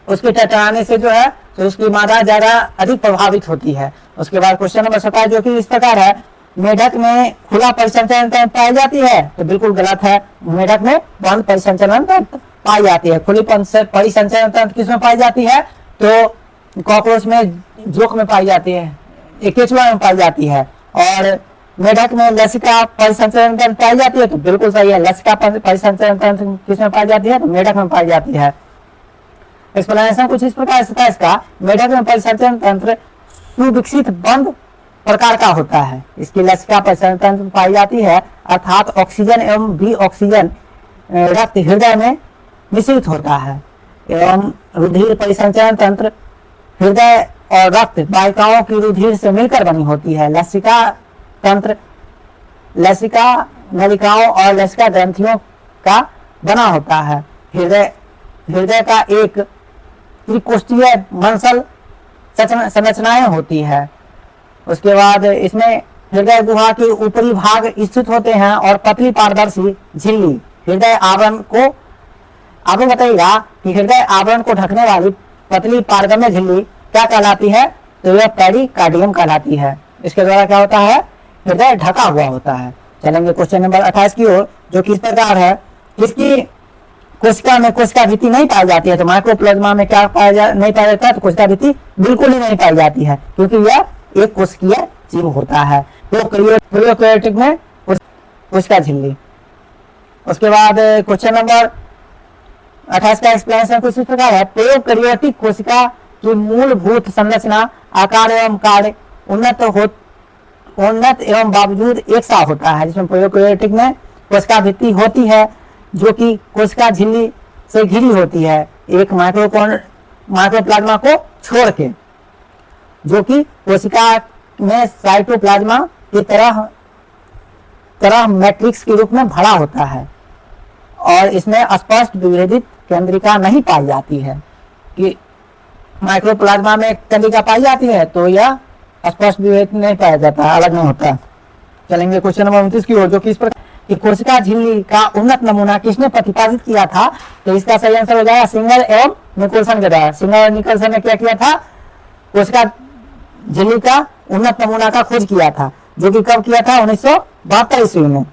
उसके टकराने से जो है तो उसकी मादा ज्यादा अधिक प्रभावित होती है। उसके बाद क्वेश्चन नंबर 27 जो कि इस प्रकार है, मेढक में खुला परिसंचरण तंत्र पाई जाती है तो बिल्कुल गलत है। मेढक में बंद परिसंचरण तंत्र पाई जाती है। खुली परिसंचरण तंत्र किसमें पाई जाती है तो कॉकरोच में, जोक में पाई जाती है, केचुआ में पाई जाती है। और मेढक में लसिका परिसंचरण तंत्र पाई जाती है तो बिल्कुल सही है। लसिका परिसंचरण तंत्र किसमें पाई जाती है तो मेढक में पाई जाती है। एक्सप्लेनेशन कुछ इस प्रकार से इसका, मेढक में परिसंचरण तंत्र सुविकसित बंद प्रकार का होता है। इसकी लसिका परिसंचरण तंत्र पाई जाती है अर्थात ऑक्सीजन एवं भी ऑक्सीजन रक्त हृदय में मिश्रित होता है एवं रुधिर परिसंचरण तंत्र हृदय और रक्त वाहिकाओं की रुधिर से मिलकर बनी होती है। लसिका तंत्र लसिका नलिकाओं और लसिका ग्रंथियों का बना होता है। हृदय का एक त्रिकोष्ठीय मंसल संरचनाएं होती है। उसके बाद इसमें हृदय गुहा के ऊपरी भाग स्थित होते हैं और पतली पारदर्शी झिल्ली हृदय आवरण को, आपको बताइएगा कि हृदय आवरण को ढकने वाली पतली पारगम्य झिल्ली क्या कहलाती है तो यह पेरिकार्डियम कहलाती है। इसके द्वारा क्या होता है, हृदय ढका हुआ होता है। चलेंगे क्वेश्चन नंबर 28 की ओर जो कि इस प्रकार है, किसकी कोशिका में कोशिका भित्ति नहीं पाई जाती है तो माइक्रोप्लाज्मा में क्या नहीं पाया जाता है तो कोशिका भित्ति बिल्कुल ही नहीं पाई जाती है क्योंकि यह एक कोशिकीय जीव होता है। तो प्रोकैरियोटिक में कोशिका झिल्ली। उसके बाद क्वेश्चन नंबर 28 का एक्सप्लेनेशन कुछ इस प्रकार है, प्रोकैरियोटिक कोशिका की मूलभूत संरचना, आकार एवं कार्य उन्नत एवं बावजूद एक सा होता है, जिसमें प्रोकैरियोटिक में कोशिका भित्ति होती है जो कि कोशिका झिल्ली से घिरी होती है एक माइक्रोप्लाज्मा को छोड़ के, जो कि कोशिका में साइटोप्लाज्मा की तरह मैट्रिक्स के रूप में भरा होता है और इसमें स्पष्ट विभेदित केंद्रिका नहीं पाई जाती है। कि माइक्रोप्लाज्मा में केंद्रिका पाई जाती है तो यह स्पष्ट विभेदित नहीं पाया जाता, अलग नहीं होता। चलेंगे क्वेश्चन नंबर 29 की ओर जो कि इस प्रकार कि कोशिका झिल्ली का उन्नत नमूना किसने प्रतिपादित किया था तो इसका सही आंसर हो जाएगा सिंगर एवं निकोलसन के द्वारा। सिंगर और निकोलसन ने क्या किया था, कोशिका झिल्ली का उन्नत नमूना का खोज किया था जो कि कब किया था 1972 ईस्वी में।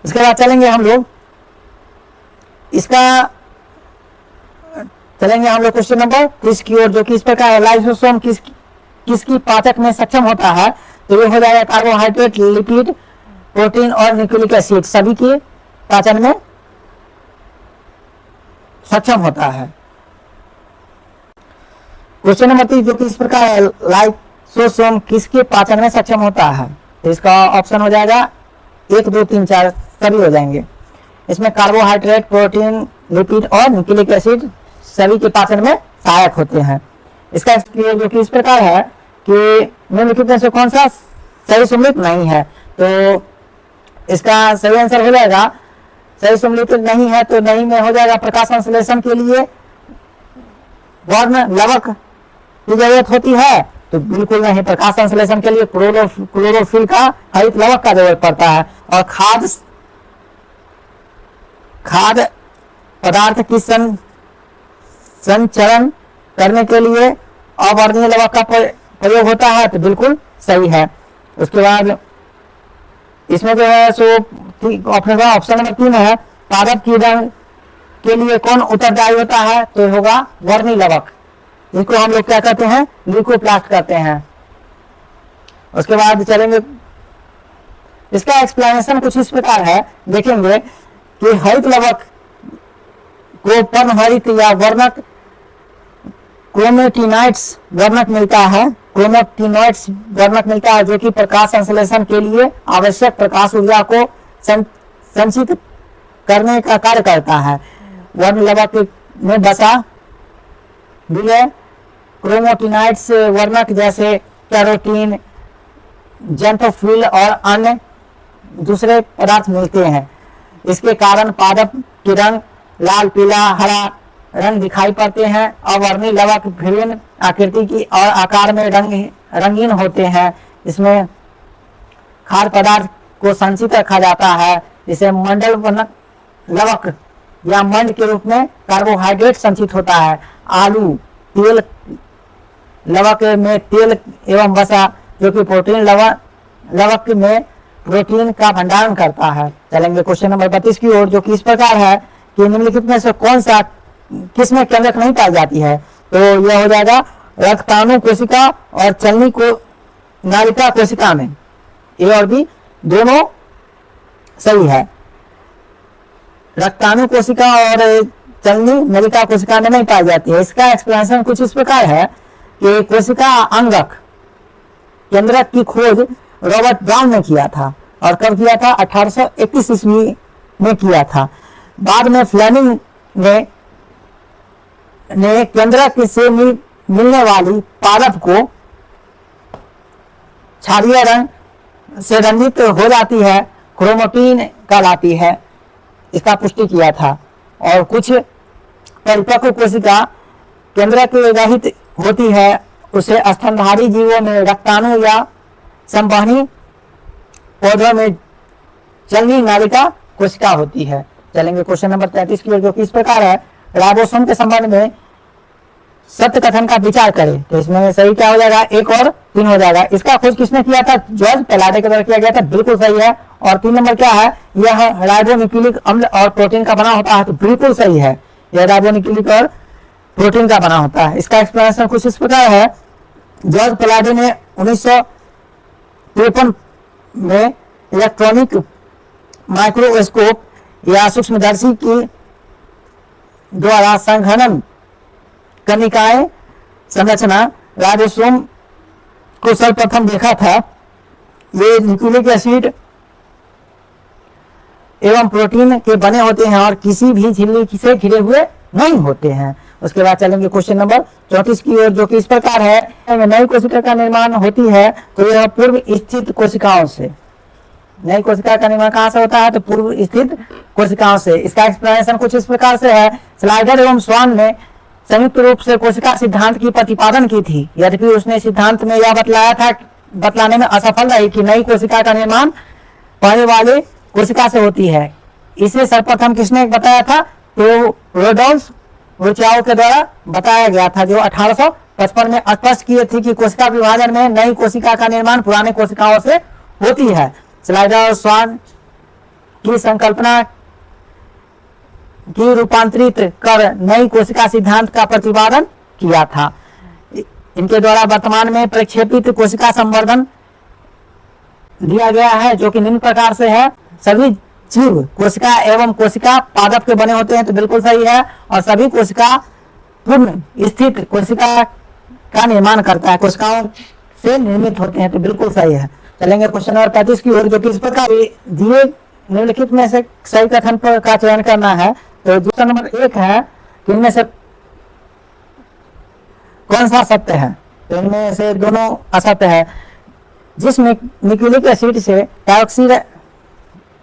इसके बाद चलेंगे हम लोग क्वेश्चन नंबर 30 की ओर जो कि इस प्रकार है, लाइसोसोम किसकी पाचक में सक्षम होता है तो ये हो जाएगा कार्बोहाइड्रेट, लिपिड, प्रोटीन और न्यूक्लिक एसिड सभी के पाचन में सक्षम होता है। क्वेश्चन नंबर 30 जो कि इस प्रकार है, लाइसोसोम किसके पाचन में सक्षम होता है तो इसका ऑप्शन हो जाएगा 1, 2, 3, 4 सभी हो जाएंगे। इसमें कार्बोहाइड्रेट, प्रोटीन, लिपिड और न्यूक्लिक एसिड सभी के पाचन में सहायक होते हैं। इसका जो कि इस प्रकार है कि निम्नलिखित में से कौन सा सही सम्मिलित नहीं है तो इसका सही आंसर हो जाएगा, सही सम्मिलित नहीं है तो नहीं में हो जाएगा प्रकाश संश्लेषण के लिए वर्ण लवक की जरूरत होती है तो बिल्कुल नहीं। प्रकाश संश्लेषण के लिए क्लोरोफिल का हरित लवक का जरूरत पड़ता है और खाद्य पदार्थ की संचरण करने के लिए अवर्णीय लवक का प्रयोग होता है तो बिल्कुल सही है। उसके बाद इसमें जो है सो ऑप्शन नंबर 3 है, पादप कीड़न के लिए कौन उत्तरदायी होता है तो होगा वर्णी लवक, जिसको हम लोग क्या कहते हैं, ल्यूकोप्लास्ट कहते हैं। उसके बाद चलेंगे, इसका एक्सप्लेनेशन कुछ इस प्रकार है, देखेंगे कि हरित लवक को पर्णहरित या वर्णक क्रोमेटिनाइड्स वर्णक मिलता है, क्रोमेटिनॉइड्स वर्णक मिलता है जो कि प्रकाश संश्लेषण के लिए आवश्यक प्रकाश ऊर्जा को संचित करने का कार्य करता है। वर्ण लवक में बसा दिए क्रोमेटिनाइड्स वर्णक जैसे कैरोटीन, जेंटोफिल और अन्य दूसरे पदार्थ मिलते हैं। इसके कारण पादप के रंग लाल, पीला, हरा रंग दिखाई पड़ते हैं। अवर्णी लवक विभिन्न आकृति की और आकार में रंगीन होते हैं। इसमें खाद्य पदार्थ को संचित रखा जाता है, जिसे मंडल बनक लवक या मंड के रूप में कार्बोहाइड्रेट संचित होता है। आलू तेल लवक में तेल एवं वसा, जो कि प्रोटीन लवक में प्रोटीन का भंडारण करता है। चलेंगे क्वेश्चन नंबर 32 की ओर, जो कि इस प्रकार है कि निम्नलिखित में से कौन सा किसमें केंद्रक नहीं पाई जाती है। तो यह हो जाएगा रक्ताणु कोशिका और चलनी को नालिका कोशिका में। ए और बी दोनों सही है। रक्ताणु कोशिका और चलनी नलिका कोशिका में नहीं पाई जाती है। इसका एक्सप्लेनेशन कुछ इस प्रकार है कि कोशिका अंगक केंद्रक की खोज रॉबर्ट ब्राउन ने किया था। और कब किया था? 1831 ईस्वी में किया था। बाद में फ्लेमिंग ने केंद्रक से मिलने वाली पादप को क्षारीय रंग से रंजित हो जाती है, क्रोमैटिन कहलाती है, इसका पुष्टि किया था। और कुछ परिपक्व कोशिका केंद्रक रहित होती है, उसे स्तनधारी जीवों में रक्ताणु या संवहनी पौधों में चलनी नालिका कोशिका होती है। चलेंगे क्वेश्चन नंबर 33 की ओर, जो कि इस प्रकार है। राइबोसोम के संबंध में सत्य कथन का विचार करें। तो इसमें सही क्या हो जाएगा? 1 और 3 हो जाएगा। इसका खोज किसने किया था? जॉर्ज पेलाडे के द्वारा किया गया था, बिल्कुल सही है। और 3 नंबर क्या है? यह राइबोन्यूक्लिक अम्ल और प्रोटीन का बना होता है, तो बिल्कुल सही है। यह राइबोन्यूक्लिक और प्रोटीन का बना होता है। इसका एक्सप्लेनेशन कुछ इस प्रकार है। जॉर्ज पेलाडे ने 1953 में इलेक्ट्रॉनिक माइक्रोस्कोप या सूक्ष्मदर्शी की द्वारा संघनन कनिकाएं संरचना राइबोसोम को सर्वप्रथम देखा था। ये न्यूक्लिक एसिड एवं प्रोटीन के बने होते हैं और किसी भी झिल्ली से घिरे हुए नहीं होते हैं। उसके बाद चलेंगे क्वेश्चन नंबर 34 की ओर, जो कि इस प्रकार है। नई कोशिका का निर्माण होती है तो यह पूर्व स्थित कोशिकाओं से। नई कोशिका का निर्माण कहां से होता है? तो पूर्व स्थित कोशिकाओं से। इसका एक्सप्लेनेशन कुछ इस प्रकार से है। स्लाइडर एवं स्वान ने संयुक्त रूप से कोशिका सिद्धांत की प्रतिपादन की थी, यद्यपि उसने सिद्धांत में यह बतलाने में असफल रही कि नई कोशिका का निर्माण पहले वाले कोशिका से होती है। इसे सर्वप्रथम किसने बताया था? तो रोडोल्फ रुचाओ के द्वारा बताया गया था, जो 1855 में स्पष्ट किए थे कि कोशिका विभाजन में नई कोशिका का निर्माण पुराने कोशिकाओं से होती है। स्लाइडर और स्वान की संकल्पना की रूपांतरित कर नई कोशिका सिद्धांत का प्रतिपादन किया था। इनके द्वारा वर्तमान में प्रक्षेपित कोशिका संवर्धन दिया गया है, जो कि निम्न प्रकार से है। सभी जीव कोशिका एवं कोशिका पादप के बने होते हैं, तो बिल्कुल सही है। और सभी कोशिका पूर्ण स्थित कोशिका का निर्माण करता है, कोशिकाओं से निर्मित होते हैं, तो बिल्कुल सही है। चलेंगे क्वेश्चन नंबर 35 की ओर, जो कि इस प्रकार दिए निम्नलिखित में से सही कथन का चयन करना है। तो दूसरा नंबर 1 है कि इनमें से कौन सा सत्य है? तो इनमें से दोनों असत्य है। जिस न्यूक्लिक एसिड से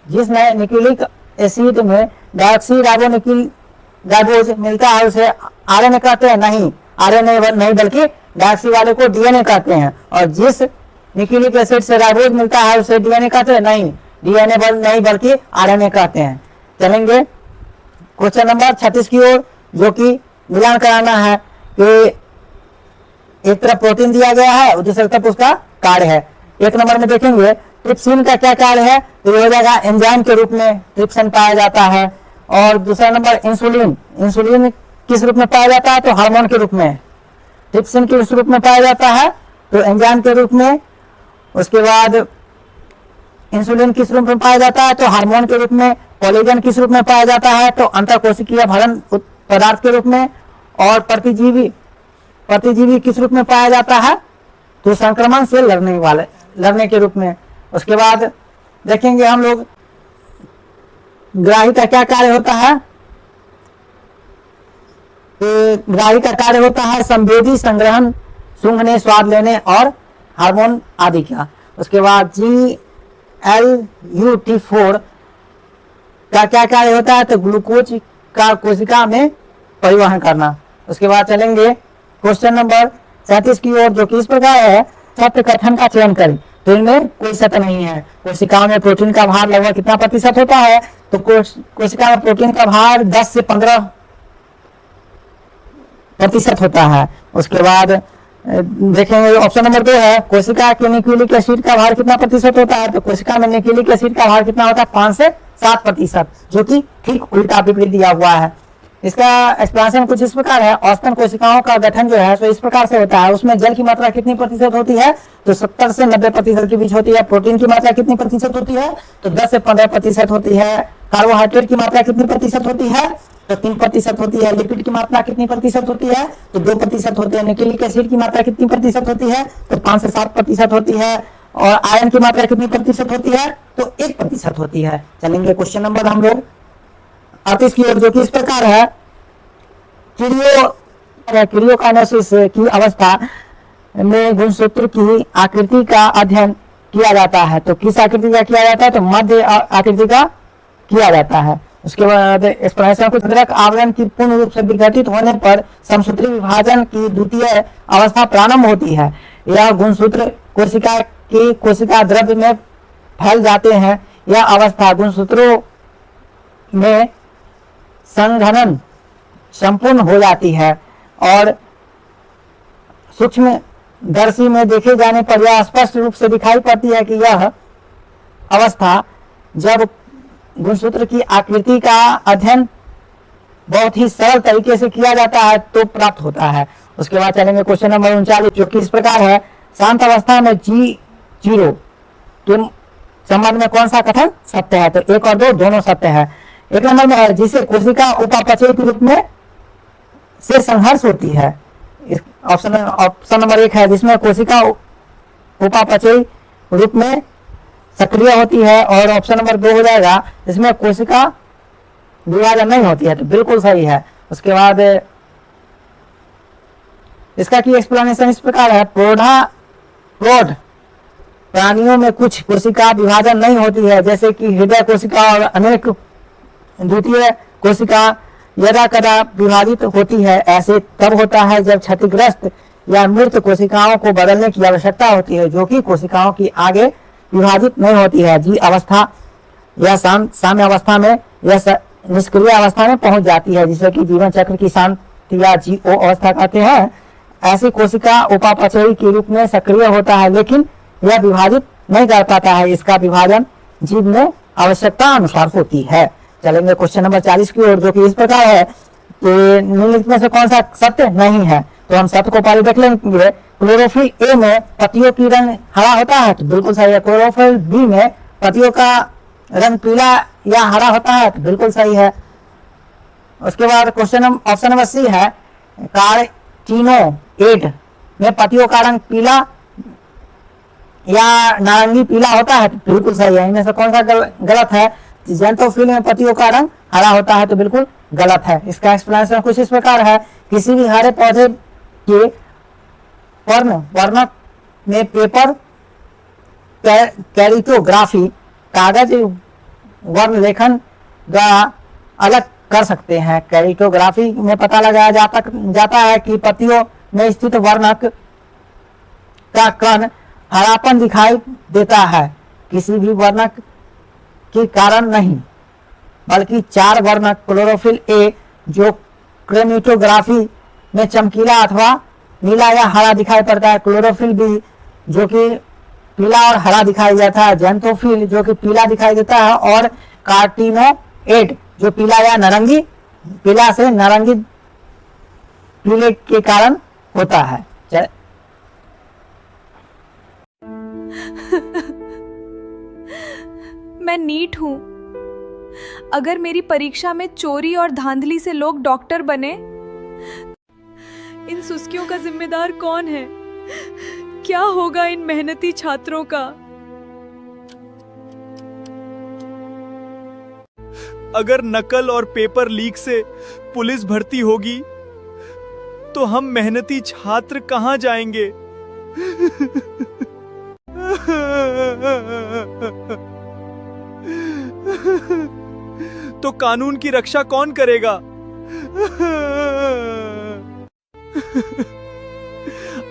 जिस न्यूक्लिक एसिड में डाइऑक्सी राइबोज मिलता है उसे आरएनए कहते हैं। नहीं, आरएनए नहीं बल्कि डाइऑक्सी वाले को डीएनए कहते हैं। और जिस न्यूक्लिक एसिड से राइबोज मिलता है उसे डीएनए कहते हैं। नहीं, डीएनए नहीं बल्कि आरएनए कहते हैं। चलेंगे क्वेश्चन नंबर 36 की ओर, जो कि मिलान कराना है कि एक तरफ प्रोटीन दिया गया है और दूसरी तरफ उसका कार्य है। 1 नंबर में देखेंगे ट्रिप्सिन का क्या कार्य है? तो ये हो जाएगा एंजाइम के रूप में ट्रिप्सिन पाया जाता है। और दूसरा नंबर इंसुलिन किस रूप में पाया जाता है? तो हार्मोन के रूप में। ट्रिप्सिन किस रूप में पाया जाता है? तो एंजाइम के रूप में। उसके बाद इंसुलिन किस रूप में पाया जाता है? तो हार्मोन के रूप में। कोलेजन किस रूप में पाया जाता है? तो अंतःकोशिकीय भरण पदार्थ के रूप में। और प्रतिजीवी किस रूप में पाया जाता है? तो संक्रमण से लड़ने के रूप में। उसके बाद देखेंगे हम लोग ग्राही का क्या कार्य होता है? तो ग्राही का कार्य होता है संवेदी, संग्रहण, सूंघने, स्वाद लेने और हार्मोन आदि का। उसके बाद GLUT4 का क्या कार्य होता है, तो ग्लूकोज का कोशिका में परिवहन करना। उसके बाद चलेंगे क्वेश्चन नंबर 37 की ओर, जो कि इस प्रकार है, सत्य कथन का चयन करें। तो इनमें कोई सत्य नहीं है। कोशिका में प्रोटीन का भार लगभग कितना प्रतिशत होता है, तो कोशिका में प्रोटीन का भार 10 से 15% होता है। उसके बाद देखेंगे ऑप्शन नंबर 2 है, कोशिका के न्यूक्लिक एसिड का भार कितना प्रतिशत होता है, तो कोशिका में न्यूक्लिक एसिड का भार कितना होता है, 5 से 7%, जो कि ठीक उल्टा विपरीत दिया हुआ है। इसका एक्सप्लेनेशन कुछ इस प्रकार है, औसतन कोशिकाओं का गठन जो है तो इस प्रकार से होता है। उसमें जल की मात्रा कितनी प्रतिशत होती है, तो 70 से 90% के बीच होती है। प्रोटीन की मात्रा कितनी प्रतिशत होती है, तो 10 से 15% होती है। कार्बोहाइड्रेट की मात्रा कितनी प्रतिशत होती है, तो 3% होती है। लिपिड की मात्रा कितनी प्रतिशत होती है, तो 2% होती है। न्यूक्लिक एसिड की मात्रा कितनी प्रतिशत होती है, तो 5 से 7% होती है। और आयरन की मात्रा कितनी प्रतिशत होती है, तो 1% होती है। चलेंगे क्वेश्चन नंबर हम लोग 38 की ओर, जो कि इस प्रकार है, क्रियोकाइनेसिस की अवस्था में गुणसूत्र की आकृति का अध्ययन किया जाता है। तो किस आकृति का किया जाता है, तो मध्य आकृति का किया जाता है। उसके बाद एक्सप्लेनेशन कुछ द्रक आवरण की पूर्ण रूप से विघटित होने पर समसूत्री विभाजन की द्वितीय अवस्था प्रारंभ होती है। यह गुणसूत्र कोशिका द्रव्य में फैल जाते हैं। यह अवस्था गुणसूत्रों में संघनन संपूर्ण हो जाती है और सूक्ष्म दर्शी में देखे जाने पर यह स्पष्ट रूप से दिखाई पड़ती है कि यह अवस्था जब गुणसूत्र की आकृति का अध्ययन बहुत ही सरल तरीके से किया जाता है तो प्राप्त होता है। उसके बाद चलेंगे क्वेश्चन नंबर 39, जो कि इस प्रकार है, शांत अवस्था में G0 के संबंध में कौन सा कथन सत्य है, तो 1 और 2 दोनों सत्य है। 1 नंबर में है, जिसे कोशिका उपापचय के रूप में से संघर्ष होती है। ऑप्शन नंबर 1 है, जिसमें कोशिका उपापचय रूप में सक्रिय होती है। और ऑप्शन नंबर 2 हो जाएगा, जिसमें कोशिका विभाजन नहीं होती है, तो बिल्कुल सही है। उसके बाद इसका की एक्सप्लेनेशन इस प्रकार है, प्रौढ़ प्राणियों में कुछ कोशिका विभाजन नहीं होती है, जैसे कि हृदय कोशिका और अनेक द्वितीय कोशिका यदा कदा विभाजित होती है। ऐसे तब होता है जब क्षतिग्रस्त या मृत कोशिकाओं को बदलने की आवश्यकता होती है, जो कि कोशिकाओं की आगे विभाजित नहीं होती है। जी अवस्था या साम्य अवस्था में यह निष्क्रिय अवस्था में पहुंच जाती है, जिसे कि जीवन चक्र की शांति या GO अवस्था कहते हैं। ऐसी कोशिका उपापचयी के रूप में सक्रिय होता है, लेकिन यह विभाजित नहीं कर पाता है। इसका विभाजन जीव में आवश्यकता अनुसार होती है। चलेंगे क्वेश्चन नंबर 40 की ओर, जो कि इस प्रकार है कि निम्नलिखित में से कौन सा सत्य नहीं है, तो हम सत्य को पहले देख लेंगे। क्लोरोफिल ए में पत्तियों की रंग हरा होता है, तो बिल्कुल सही है। क्लोरोफिल बी में पत्तियों का रंग पीला या हरा होता है, तो बिल्कुल सही है। उसके बाद ऑप्शन नंबर सी है, कार्टिनोइड में पत्तियों का रंग पीला या नारंगी पीला होता है, तो बिल्कुल सही है। इनमें से कौन सा गलत है, ज़ैंथोफिल में पत्तियों का रंग हरा होता है, तो बिल्कुल गलत है। इसका एक्सप्लेनेशन कुछ इस प्रकार है, किसी भी हरे पौधे के वर्णक में पेपर कैरिटोग्राफी कागज वर्ण लेखन द्वारा अलग कर सकते हैं। कैरिटोग्राफी में पता लगाया जाता है कि पत्तियों में स्थित वर्णक का कण हरापन दिखाई देता है, किसी भी वर्णक के कारण नहीं, बल्कि 4 वर्णक क्लोरोफिल ए जो क्रोमेटोग्राफी में चमकीला अथवा नीला या हरा दिखाई पड़ता है, क्लोरोफिल बी जो कि पीला और हरा दिखाई देता है, ज़ैंथोफिल जो कि पीला दिखाई देता है, और कार्टिनोइड जो पीला या नारंगी, पीला से नारंगी पीले के कारण होता है। मैं नीट हूँ। अगर मेरी परीक्षा में चोरी और धांधली से लोग डॉक्टर बने, इन सुस्कियों का जिम्मेदार कौन है? क्या होगा इन मेहनती छात्रों का? अगर नकल और पेपर लीक से पुलिस भर्ती होगी तो हम मेहनती छात्र कहां जाएंगे? तो कानून की रक्षा कौन करेगा?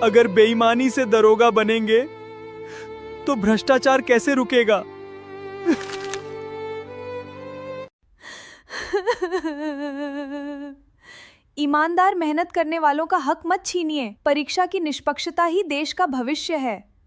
अगर बेईमानी से दरोगा बनेंगे तो भ्रष्टाचार कैसे रुकेगा? ईमानदार मेहनत करने वालों का हक मत छीनिए। परीक्षा की निष्पक्षता ही देश का भविष्य है।